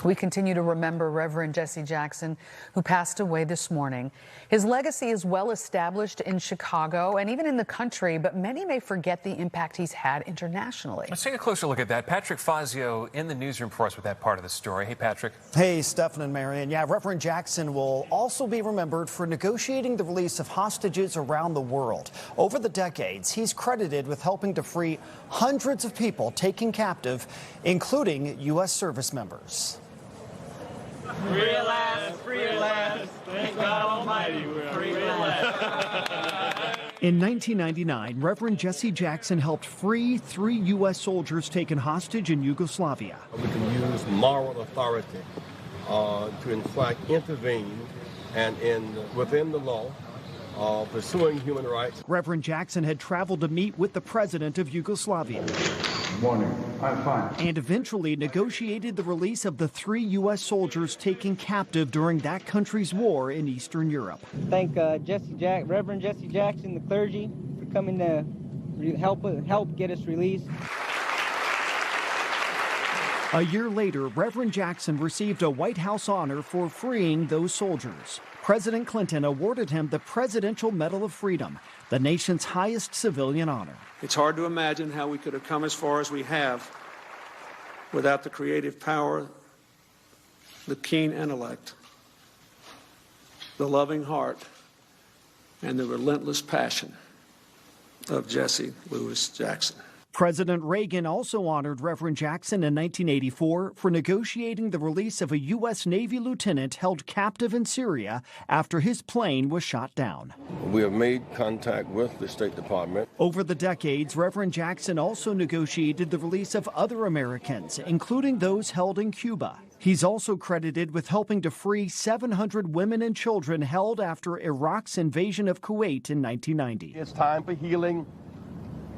We continue to remember Reverend Jesse Jackson, who passed away this morning. His legacy is well established in Chicago and even in the country, but many may forget the impact he's had internationally. Let's take a closer look at that. Patrick Fazio in the newsroom for us with that part of the story. Hey, Patrick. Hey, Stephen and Marion. Yeah, Reverend Jackson will also be remembered for negotiating the release of hostages around the world. Over the decades, he's credited with helping to free hundreds of people taken captive, including U.S. service members. Free at last, free at last. Thank God Almighty, we're free at last. In 1999, Reverend Jesse Jackson helped free 3 U.S. soldiers taken hostage in Yugoslavia. We can use moral authority to, in fact, intervene and within the law, pursuing human rights. Reverend Jackson had traveled to meet with the president of Yugoslavia. Good morning. I'm fine. And eventually negotiated the release of the 3 U.S. soldiers taken captive during that country's war in Eastern Europe. Thank Reverend Jesse Jackson, the clergy, for coming to help get us released. A year later, Reverend Jackson received a White House honor for freeing those soldiers. President Clinton awarded him the Presidential Medal of Freedom, the nation's highest civilian honor. It's hard to imagine how we could have come as far as we have without the creative power, the keen intellect, the loving heart, and the relentless passion of Jesse Louis Jackson. President Reagan also honored Reverend Jackson in 1984 for negotiating the release of a U.S. Navy lieutenant held captive in Syria after his plane was shot down. We have made contact with the State Department. Over the decades, Reverend Jackson also negotiated the release of other Americans, including those held in Cuba. He's also credited with helping to free 700 women and children held after Iraq's invasion of Kuwait in 1990. It's time for healing.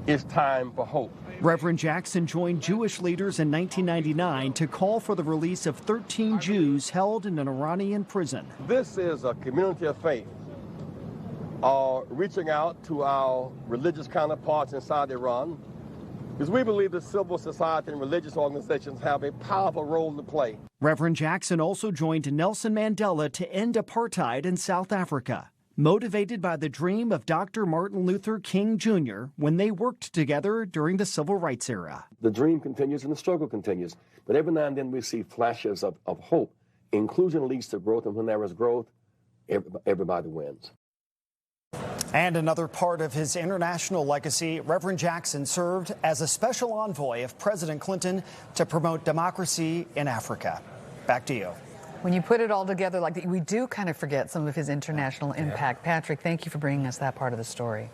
It's time for hope. Reverend Jackson joined Jewish leaders in 1999 to call for the release of 13 Jews held in an Iranian prison. This is a community of faith, reaching out to our religious counterparts inside Iran, because we believe that civil society and religious organizations have a powerful role to play. Reverend Jackson also joined Nelson Mandela to end apartheid in South Africa, motivated by the dream of Dr. Martin Luther King Jr. when they worked together during the Civil Rights era. The dream continues and the struggle continues, but every now and then we see flashes of hope. Inclusion leads to growth, and when there is growth, everybody wins. And another part of his international legacy, Reverend Jackson served as a special envoy of President Clinton to promote democracy in Africa. Back to you. When you put it all together like that, we do kind of forget some of his international impact. Patrick, thank you for bringing us that part of the story.